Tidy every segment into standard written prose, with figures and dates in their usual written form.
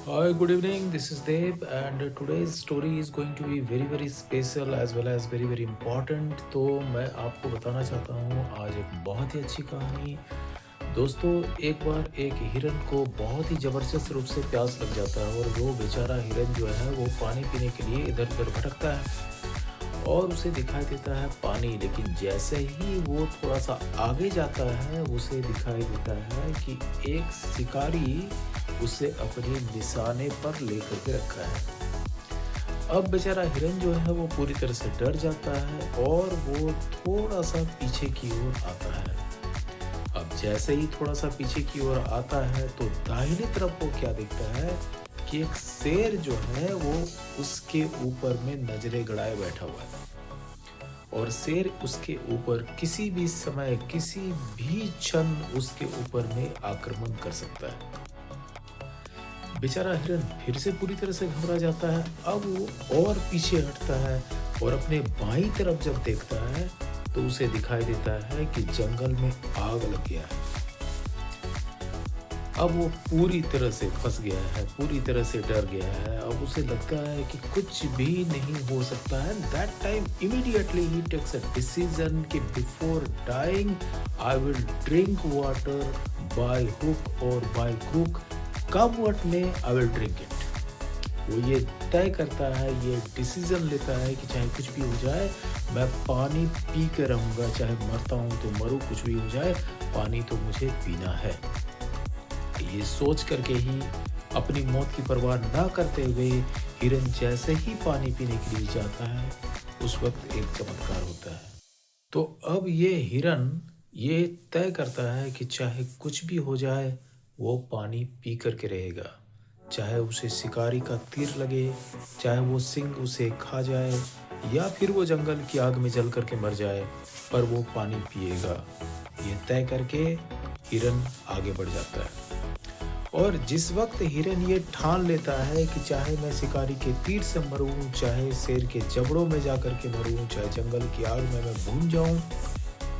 Hi, good evening. This is Dev, and today's story is going to be very special as well as very important. तो मैं आपको बताना चाहता हूँ आज एक बहुत ही अच्छी कहानी। दोस्तों, एक बार एक हिरन को बहुत ही ज़बरदस्त रूप से प्यास लग जाता है और वो बेचारा हिरन जो है वो पानी पीने के लिए इधर-उधर भटकता है और उसे दिखाई देता है पानी, लेकिन जैसे ही वो थोड़ा-सा आगे जाता है, उसे दिखाई देता है कि एक शिकारी उसे अपने निशाने पर लेकर के रखा है। अब बेचारा हिरन जो है वो पूरी तरह से डर जाता है और वो थोड़ा-सा पीछे की ओर आता है। अब जैसे ही थोड़ा-सा पीछे की ओर आता है तो दाहिने तरफ वो क्या देखता है कि एक शेर जो है वो उसके ऊपर में नज़रें गड़ाए बैठा हुआ है और शेर उसके ऊपर किसी भी समय, किसी भी क्षण उसके ऊपर में आक्रमण कर सकता है। बेचारा हिरन फिर से पूरी तरह से घबरा जाता है। अब वो और पीछे हटता है और अपने बाईं तरफ जब देखता है तो उसे दिखाई देता है कि जंगल में आग लग गया है। अब वो पूरी तरह से फंस गया है, पूरी तरह से डर गया है। अब उसे लगता है कि कुछ भी नहीं हो सकता है। दैट टाइम इमीडिएटली ही टेक्स अ डिसीजन कि before dying I will drink water by hook और by crook, come what may I will drink it. वो ये तय करता है, ये डिसीजन लेता है कि चाहे कुछ भी हो जाए, मैं पानी पी के रहूँगा, चाहे मरता हूँ तो मरूँ, कुछ भी हो जाए, पानी तो मुझे पीना है। ये सोच करके ही अपनी मौत की परवाह ना करते हुए हिरन जैसे ही पानी पीने के लिए जाता है, उस वक्त एक चमत्कार होता है। तो अब ये हिरन ये तय करता है कि चाहे कुछ भी हो जाए, वो पानी पी कर के रहेगा। चाहे उसे शिकारी का तीर लगे, चाहे वो सिंह उसे खा जाए या फिर वो जंगल की आग में जल कर के मर जाए, पर वो पानी पिएगा। ये तय करके हिरन आगे बढ़ जाता है। और जिस वक्त हिरन ये ठान लेता है कि चाहे मैं शिकारी के तीर से मरूं, चाहे शेर के जबड़ों में जाकर के मरूं, चाहे जंगल की आग में मैं भून जाऊं,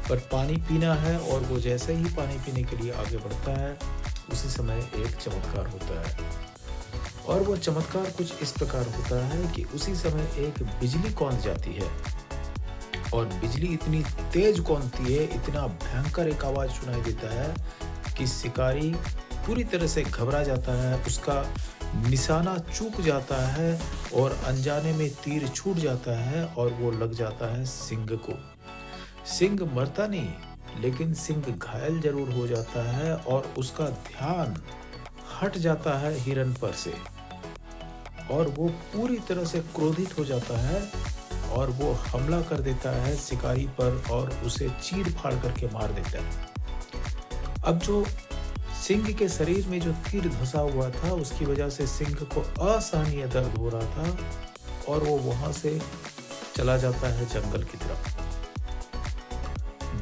पर पानी पीना है, और वो जैसे ही पानी पीने के लिए आगे बढ़ता है, उसी समय एक चमत्कार होता है। और वो चमत्कार कुछ इस प्रकार होता है कि उसी समय एक बिजली कौंध जाती है और बिजली इतनी तेज कौंधती है, इतना भयंकर एक आवाज़ सुनाई देता है कि शिकारी पूरी तरह से घबरा जाता है, उसका निशाना चूक जाता है और अनजाने में तीर छूट जाता है और वो लग जाता है सिंह को। सिंह मरता नहीं, लेकिन सिंह घायल ज़रूर हो जाता है और उसका ध्यान हट जाता है हिरन पर से और वो पूरी तरह से क्रोधित हो जाता है और वो हमला कर देता है शिकारी पर और उसे चीर-फाड़ करके मार देता है। अब जो सिंह के शरीर में जो तीर धँसा हुआ था, उसकी वजह से सिंह को असहनीय दर्द हो रहा था और वो वहाँ से चला जाता है जंगल की तरफ।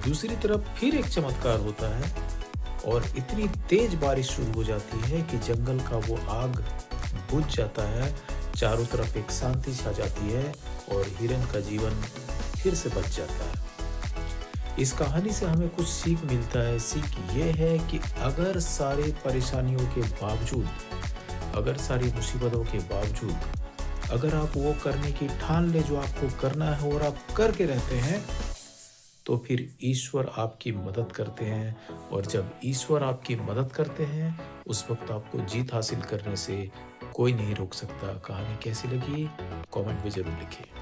दूसरी तरफ फिर एक चमत्कार होता है और इतनी तेज बारिश शुरू हो जाती है कि जंगल का वो आग बुझ जाता है, चारों तरफ एक शांति छा जाती है और हिरन का जीवन फिर से बच जाता है। इस कहानी से हमें कुछ सीख मिलता है। सीख ये है कि अगर सारे परेशानियों के बावजूद, अगर सारी मुसीबतों के बावजूद, अगर आप वो करने की ठान ले जो आपको करना है और आप करके रहते हैं, तो फिर ईश्वर आपकी मदद करते हैं और जब ईश्वर आपकी मदद करते हैं, उस वक्त आपको जीत हासिल करने से कोई नहीं रोक सकता। कहानी कैसी लगी? कमेंट में ज़रूर लिखिए।